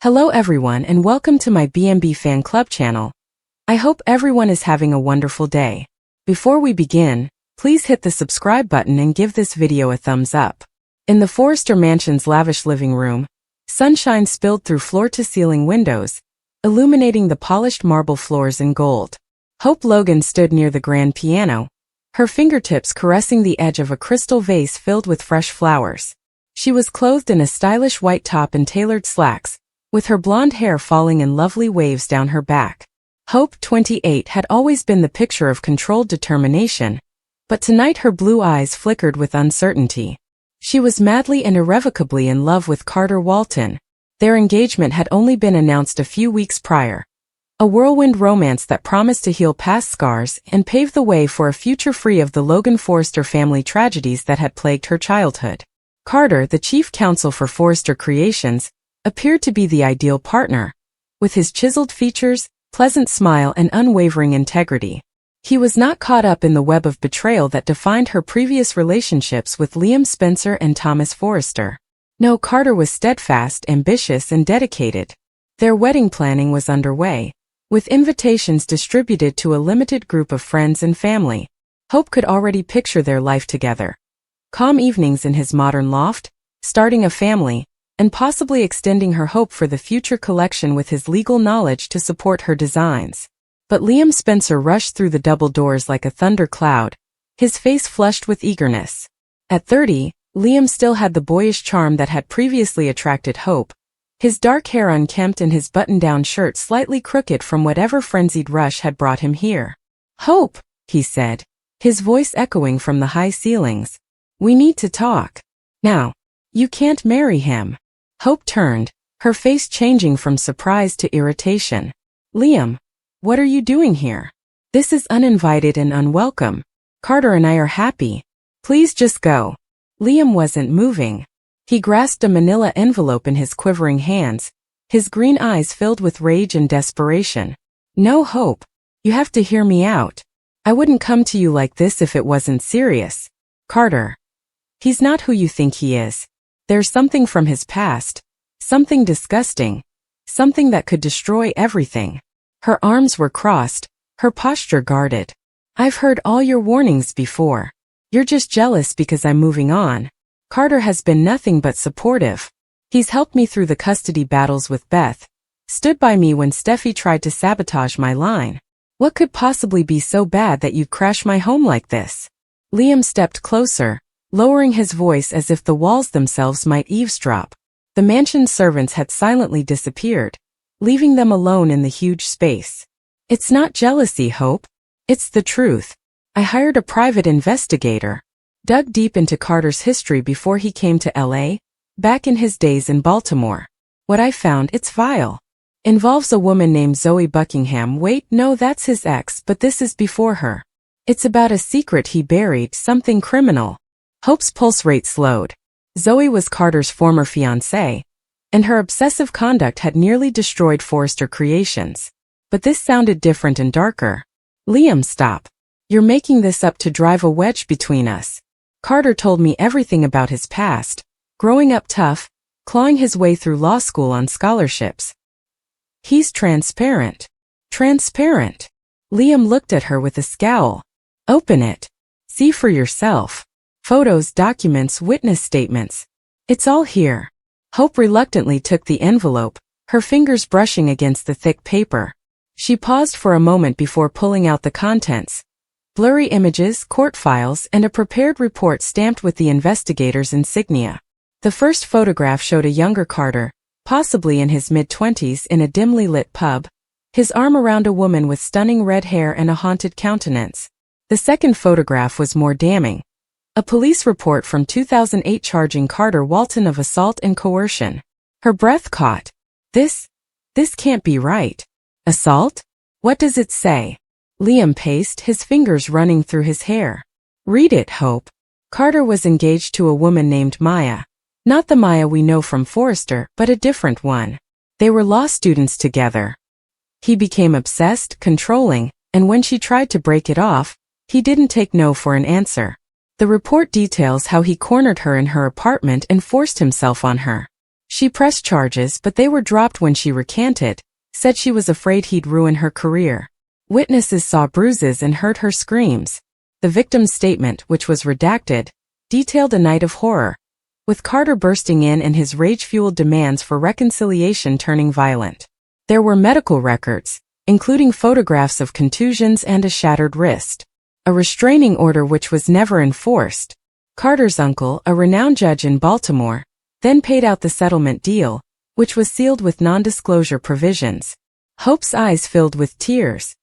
Hello everyone and welcome to my B&B Fan Club channel. I hope everyone is having a wonderful day. Before we begin, please hit the subscribe button and give this video a thumbs up. In the Forrester Mansion's lavish living room, sunshine spilled through floor-to-ceiling windows, illuminating the polished marble floors in gold. Hope Logan stood near the grand piano, her fingertips caressing the edge of a crystal vase filled with fresh flowers. She was clothed in a stylish white top and tailored slacks, with her blonde hair falling in lovely waves down her back. Hope, 28, had always been the picture of controlled determination, but tonight her blue eyes flickered with uncertainty. She was madly and irrevocably in love with Carter Walton. Their engagement had only been announced a few weeks prior. A whirlwind romance that promised to heal past scars and pave the way for a future free of the Logan Forrester family tragedies that had plagued her childhood. Carter, the chief counsel for Forrester Creations, appeared to be the ideal partner, with his chiseled features, pleasant smile and unwavering integrity. He was not caught up in the web of betrayal that defined her previous relationships with Liam Spencer and Thomas Forrester. No, Carter was steadfast, ambitious and dedicated. Their wedding planning was underway, with invitations distributed to a limited group of friends and family. Hope could already picture their life together. Calm evenings in his modern loft, starting a family, and possibly extending her hope for the future collection with his legal knowledge to support her designs. But Liam Spencer rushed through the double doors like a thunder cloud, his face flushed with eagerness. At 30, Liam still had the boyish charm that had previously attracted Hope, his dark hair unkempt and his button-down shirt slightly crooked from whatever frenzied rush had brought him here. "Hope," he said, his voice echoing from the high ceilings. "We need to talk. Now. You can't marry him." Hope turned, her face changing from surprise to irritation. "Liam, what are you doing here? This is uninvited and unwelcome. Carter and I are happy. Please just go." Liam wasn't moving. He grasped a manila envelope in his quivering hands, his green eyes filled with rage and desperation. "No, Hope. You have to hear me out. I wouldn't come to you like this if it wasn't serious. Carter. He's not who you think he is. There's something from his past, something disgusting, something that could destroy everything." Her arms were crossed, her posture guarded. "I've heard all your warnings before. You're just jealous because I'm moving on. Carter has been nothing but supportive. He's helped me through the custody battles with Beth, stood by me when Steffi tried to sabotage my line. What could possibly be so bad that you'd crash my home like this?" Liam stepped closer, lowering his voice as if the walls themselves might eavesdrop. The mansion's servants had silently disappeared, leaving them alone in the huge space. "It's not jealousy, Hope. It's the truth. I hired a private investigator. Dug deep into Carter's history before he came to LA, back in his days in Baltimore. What I found, it's vile. Involves a woman named Zoe Buckingham. Wait, no, that's his ex, but this is before her. It's about a secret he buried, something criminal." Hope's pulse rate slowed. Zoe was Carter's former fiancée, and her obsessive conduct had nearly destroyed Forrester Creations. But this sounded different and darker. "Liam, stop. You're making this up to drive a wedge between us. Carter told me everything about his past, growing up tough, clawing his way through law school on scholarships. He's transparent." "Transparent?" Liam looked at her with a scowl. "Open it. See for yourself. Photos, documents, witness statements. It's all here." Hope reluctantly took the envelope, her fingers brushing against the thick paper. She paused for a moment before pulling out the contents. Blurry images, court files, and a prepared report stamped with the investigator's insignia. The first photograph showed a younger Carter, possibly in his mid-20s, in a dimly lit pub, his arm around a woman with stunning red hair and a haunted countenance. The second photograph was more damning. A police report from 2008 charging Carter Walton of assault and coercion. Her breath caught. This can't be right. Assault? What does it say?" Liam paced, his fingers running through his hair. "Read it, Hope." Carter was engaged to a woman named Maya. Not the Maya we know from Forrester, but a different one. They were law students together. He became obsessed, controlling, and when she tried to break it off, he didn't take no for an answer. The report details how he cornered her in her apartment and forced himself on her. She pressed charges, but they were dropped when she recanted, said she was afraid he'd ruin her career. Witnesses saw bruises and heard her screams. The victim's statement, which was redacted, detailed a night of horror, with Carter bursting in and his rage-fueled demands for reconciliation turning violent. There were medical records, including photographs of contusions and a shattered wrist. A restraining order which was never enforced. Carter's uncle, a renowned judge in Baltimore, then paid out the settlement deal, which was sealed with non-disclosure provisions. Hope's eyes filled with tears.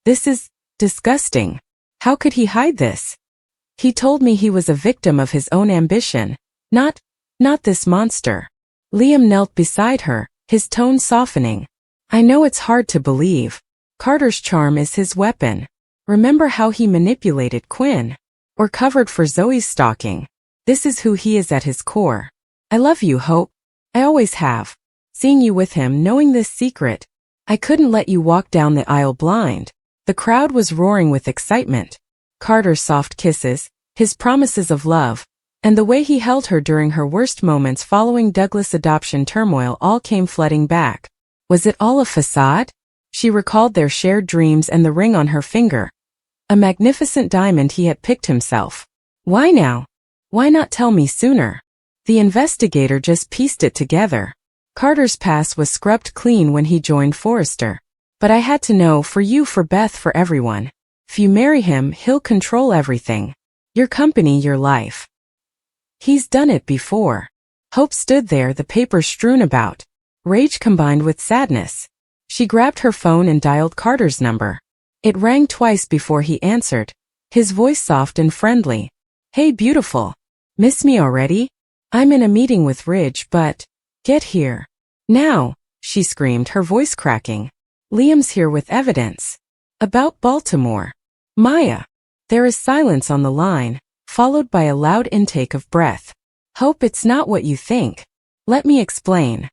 This is disgusting. How could he hide this? He told me he was a victim of his own ambition, not this monster. Liam knelt beside her, his tone softening. I know it's hard to believe. Carter's charm is his weapon. Remember how he manipulated Quinn? Or covered for Zoe's stalking? This is who he is at his core. I love you, Hope. I always have. Seeing you with him, knowing this secret, I couldn't let you walk down the aisle blind. The crowd was roaring with excitement. Carter's soft kisses, his promises of love, and the way he held her during her worst moments following Douglas' adoption turmoil all came flooding back. Was it all a facade? She recalled their shared dreams and the ring on her finger. A magnificent diamond he had picked himself. Why now? Why not tell me sooner? The investigator just pieced it together. Carter's past was scrubbed clean when he joined Forrester. But I had to know, for you, for Beth, for everyone. If you marry him, he'll control everything. Your company, your life. He's done it before. Hope stood there, the papers strewn about. Rage combined with sadness. She grabbed her phone and dialed Carter's number. It rang twice before he answered, his voice soft and friendly. Hey beautiful. Miss me already? I'm in a meeting with Ridge, but get here. Now, she screamed, her voice cracking. Liam's here with evidence. About Baltimore. Maya. There is silence on the line, followed by a loud intake of breath. Hope, it's not what you think. Let me explain.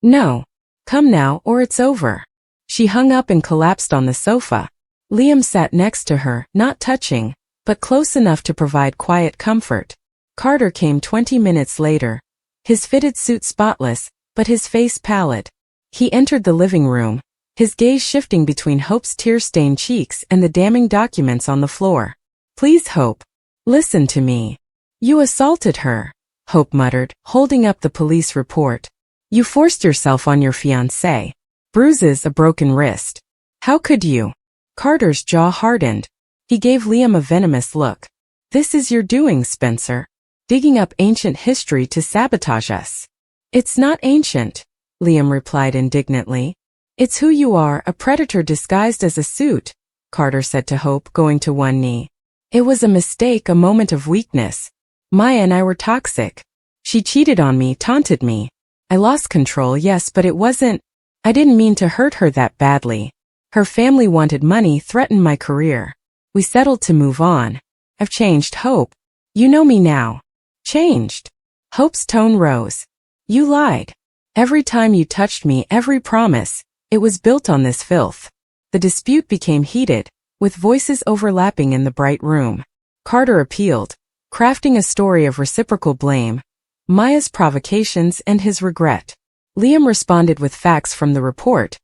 No. Come now, or it's over. She hung up and collapsed on the sofa. Liam sat next to her, not touching, but close enough to provide quiet comfort. Carter came 20 minutes later, his fitted suit spotless, but his face pallid. He entered the living room, his gaze shifting between Hope's tear-stained cheeks and the damning documents on the floor. Please, Hope. Listen to me. You assaulted her, Hope muttered, holding up the police report. You forced yourself on your fiancé. Bruises, a broken wrist. How could you? Carter's jaw hardened. He gave Liam a venomous look. This is your doing, Spencer. Digging up ancient history to sabotage us. It's not ancient, Liam replied indignantly. It's who you are, a predator disguised as a suit, Carter said to Hope, going to one knee. It was a mistake, a moment of weakness. Maya and I were toxic. She cheated on me, taunted me. I lost control, yes, but it wasn't. I didn't mean to hurt her that badly. Her family wanted money, threatened my career. We settled to move on. I've changed, Hope. You know me now. Changed. Hope's tone rose. You lied. Every time you touched me, every promise, it was built on this filth. The dispute became heated, with voices overlapping in the bright room. Carter appealed, crafting a story of reciprocal blame, Maya's provocations and his regret. Liam responded with facts from the report,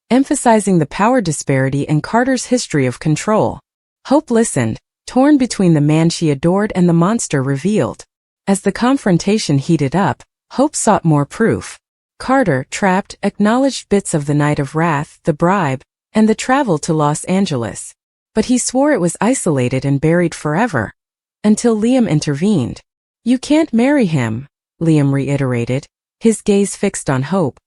emphasizing the power disparity and Carter's history of control. Hope listened, torn between the man she adored and the monster revealed. As the confrontation heated up, Hope sought more proof. Carter, trapped, acknowledged bits of the night of wrath, the bribe, and the travel to Los Angeles. But he swore it was isolated and buried forever. Until Liam intervened. You can't marry him, Liam reiterated, his gaze fixed on Hope.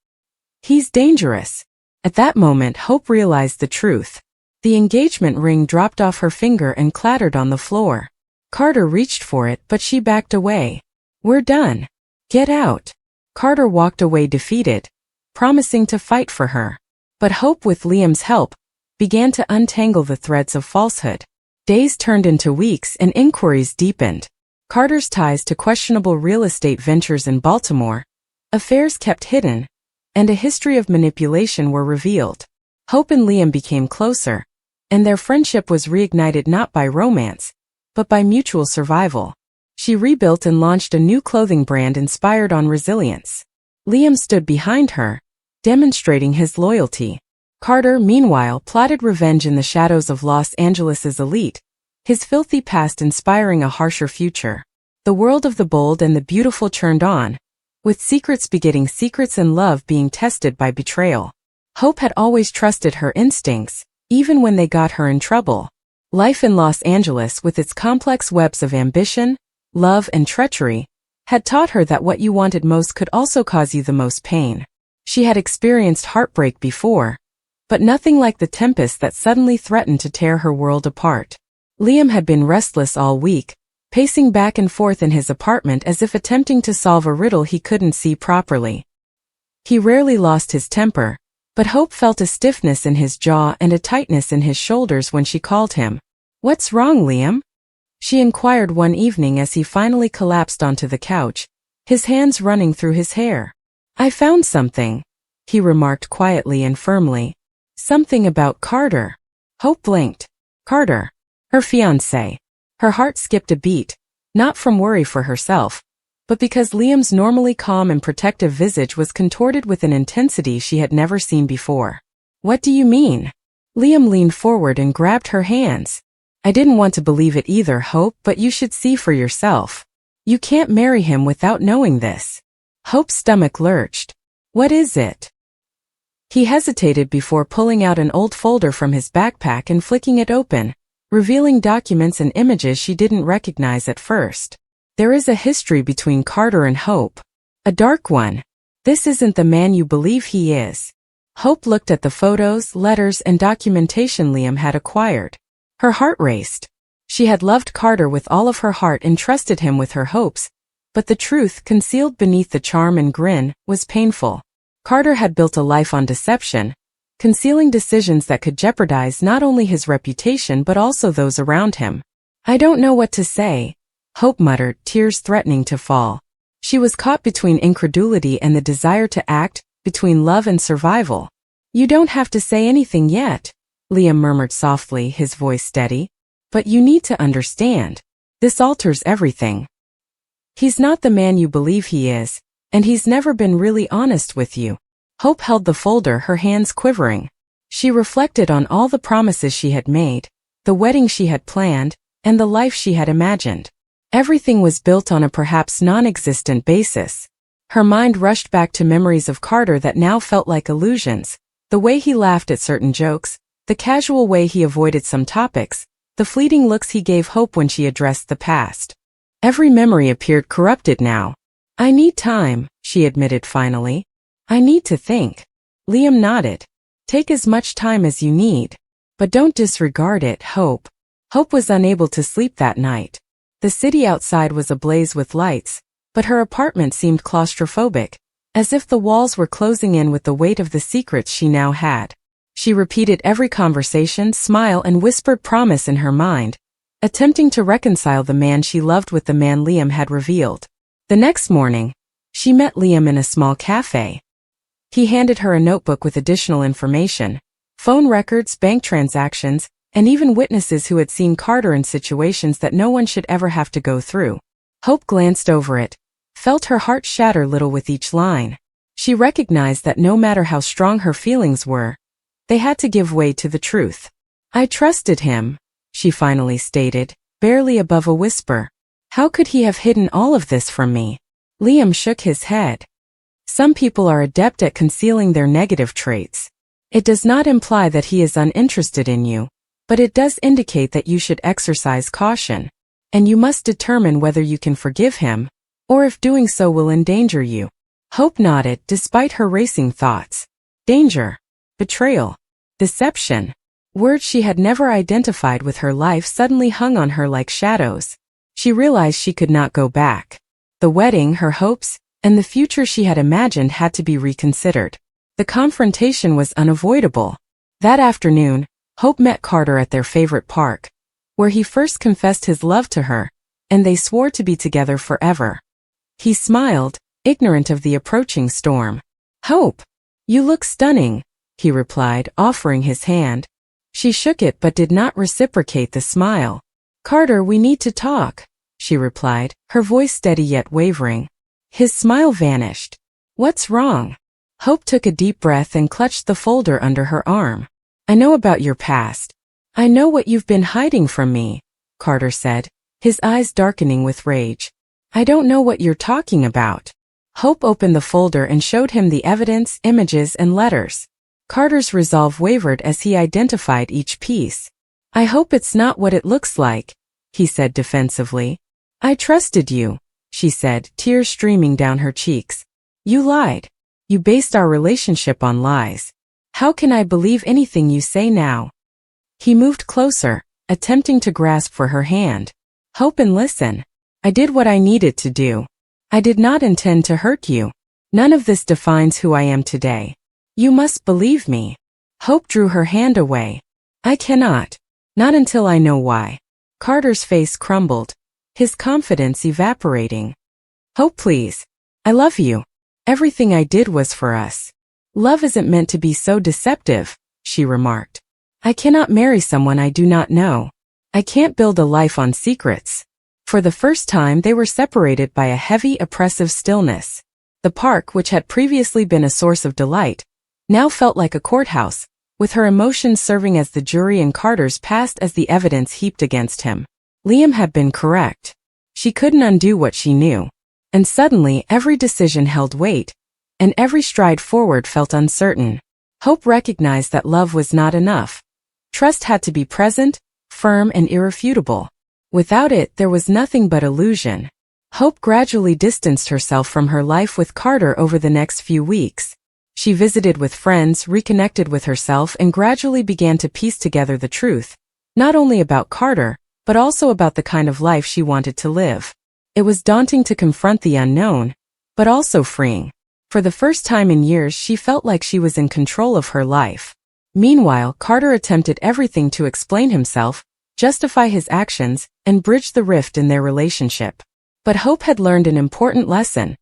He's dangerous. At that moment, Hope realized the truth. The engagement ring dropped off her finger and clattered on the floor. Carter reached for it, but she backed away. We're done. Get out. Carter walked away defeated, promising to fight for her. But Hope, with Liam's help, began to untangle the threads of falsehood. Days turned into weeks and inquiries deepened. Carter's ties to questionable real estate ventures in Baltimore, affairs kept hidden, and a history of manipulation were revealed. Hope and Liam became closer, and their friendship was reignited not by romance, but by mutual survival. She rebuilt and launched a new clothing brand inspired on resilience. Liam stood behind her, demonstrating his loyalty. Carter, meanwhile, plotted revenge in the shadows of Los Angeles's elite, his filthy past inspiring a harsher future. The world of the bold and the beautiful churned on, with secrets begetting secrets and love being tested by betrayal. Hope had always trusted her instincts, even when they got her in trouble. Life in Los Angeles, with its complex webs of ambition, love, and treachery, had taught her that what you wanted most could also cause you the most pain. She had experienced heartbreak before, but nothing like the tempest that suddenly threatened to tear her world apart. Liam had been restless all week, pacing back and forth in his apartment as if attempting to solve a riddle he couldn't see properly. He rarely lost his temper, but Hope felt a stiffness in his jaw and a tightness in his shoulders when she called him. "What's wrong, Liam?" she inquired one evening as he finally collapsed onto the couch, his hands running through his hair. "I found something," he remarked quietly and firmly. "Something about Carter." Hope blinked. Carter. Her fiancé. Her heart skipped a beat, not from worry for herself, but because Liam's normally calm and protective visage was contorted with an intensity she had never seen before. "What do you mean?" Liam leaned forward and grabbed her hands. "I didn't want to believe it either, Hope, but you should see for yourself. You can't marry him without knowing this." Hope's stomach lurched. "What is it?" He hesitated before pulling out an old folder from his backpack and flicking it open, revealing documents and images she didn't recognize at first. "There is a history between Carter and Hope. A dark one. This isn't the man you believe he is." Hope looked at the photos, letters, and documentation Liam had acquired. Her heart raced. She had loved Carter with all of her heart and trusted him with her hopes, but the truth, concealed beneath the charm and grin, was painful. Carter had built a life on deception, concealing decisions that could jeopardize not only his reputation but also those around him. "I don't know what to say," Hope muttered, tears threatening to fall. She was caught between incredulity and the desire to act, between love and survival. "You don't have to say anything yet," Liam murmured softly, his voice steady. "But you need to understand. This alters everything. He's not the man you believe he is, and he's never been really honest with you." Hope held the folder, her hands quivering. She reflected on all the promises she had made, the wedding she had planned, and the life she had imagined. Everything was built on a perhaps non-existent basis. Her mind rushed back to memories of Carter that now felt like illusions, the way he laughed at certain jokes, the casual way he avoided some topics, the fleeting looks he gave Hope when she addressed the past. Every memory appeared corrupted now. "I need time," she admitted finally. "I need to think." Liam nodded. "Take as much time as you need. But don't disregard it, Hope." Hope was unable to sleep that night. The city outside was ablaze with lights, but her apartment seemed claustrophobic, as if the walls were closing in with the weight of the secrets she now had. She repeated every conversation, smile, and whispered promise in her mind, attempting to reconcile the man she loved with the man Liam had revealed. The next morning, she met Liam in a small cafe. He handed her a notebook with additional information, phone records, bank transactions, and even witnesses who had seen Carter in situations that no one should ever have to go through. Hope glanced over it, felt her heart shatter little with each line. She recognized that no matter how strong her feelings were, they had to give way to the truth. "I trusted him," she finally stated, barely above a whisper. "How could he have hidden all of this from me?" Liam shook his head. "Some people are adept at concealing their negative traits. It does not imply that he is uninterested in you, but it does indicate that you should exercise caution, and you must determine whether you can forgive him, or if doing so will endanger you." Hope nodded despite her racing thoughts. Danger. Betrayal. Deception. Words she had never identified with her life suddenly hung on her like shadows. She realized she could not go back. The wedding, her hopes, and the future she had imagined had to be reconsidered. The confrontation was unavoidable. That afternoon, Hope met Carter at their favorite park, where he first confessed his love to her, and they swore to be together forever. He smiled, ignorant of the approaching storm. "Hope, you look stunning," he replied, offering his hand. She shook it but did not reciprocate the smile. "Carter, we need to talk," she replied, her voice steady yet wavering. His smile vanished. What's wrong? Hope took a deep breath and clutched the folder under her arm. I know about your past. I know what you've been hiding from me, Carter said, his eyes darkening with rage. I don't know what you're talking about. Hope opened the folder and showed him the evidence, images, and letters. Carter's resolve wavered as he identified each piece. I hope it's not what it looks like, he said defensively. I trusted you, she said, tears streaming down her cheeks. You lied. You based our relationship on lies. How can I believe anything you say now? He moved closer, attempting to grasp for her hand. Hope and listen. I did what I needed to do. I did not intend to hurt you. None of this defines who I am today. You must believe me. Hope drew her hand away. I cannot. Not until I know why. Carter's face crumbled, his confidence evaporating. Hope, please. I love you. Everything I did was for us. Love isn't meant to be so deceptive, she remarked. I cannot marry someone I do not know. I can't build a life on secrets. For the first time, they were separated by a heavy, oppressive stillness. The park, which had previously been a source of delight, now felt like a courthouse, with her emotions serving as the jury and Carter's past as the evidence heaped against him. Liam had been correct. She couldn't undo what she knew. And suddenly, every decision held weight, and every stride forward felt uncertain. Hope recognized that love was not enough. Trust had to be present, firm, and irrefutable. Without it, there was nothing but illusion. Hope gradually distanced herself from her life with Carter over the next few weeks. She visited with friends, reconnected with herself, and gradually began to piece together the truth, not only about Carter, but also about the kind of life she wanted to live. It was daunting to confront the unknown, but also freeing. For the first time in years, she felt like she was in control of her life. Meanwhile, Carter attempted everything to explain himself, justify his actions, and bridge the rift in their relationship. But Hope had learned an important lesson.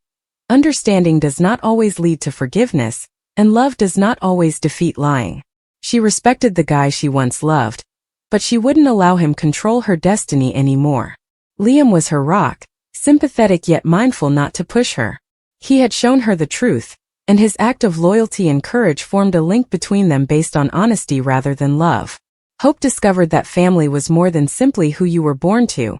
Understanding does not always lead to forgiveness, and love does not always defeat lying. She respected the guy she once loved, but she wouldn't allow him control her destiny anymore. Liam was her rock, sympathetic yet mindful not to push her. He had shown her the truth, and his act of loyalty and courage formed a link between them based on honesty rather than love. Hope discovered that family was more than simply who you were born to.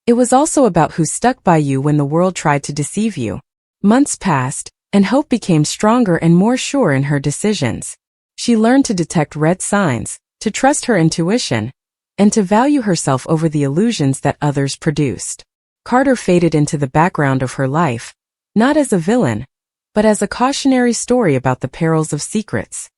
It was also about who stuck by you when the world tried to deceive you. Months passed, and Hope became stronger and more sure in her decisions. She learned to detect red signs, to trust her intuition, and to value herself over the illusions that others produced. Carter faded into the background of her life, not as a villain, but as a cautionary story about the perils of secrets.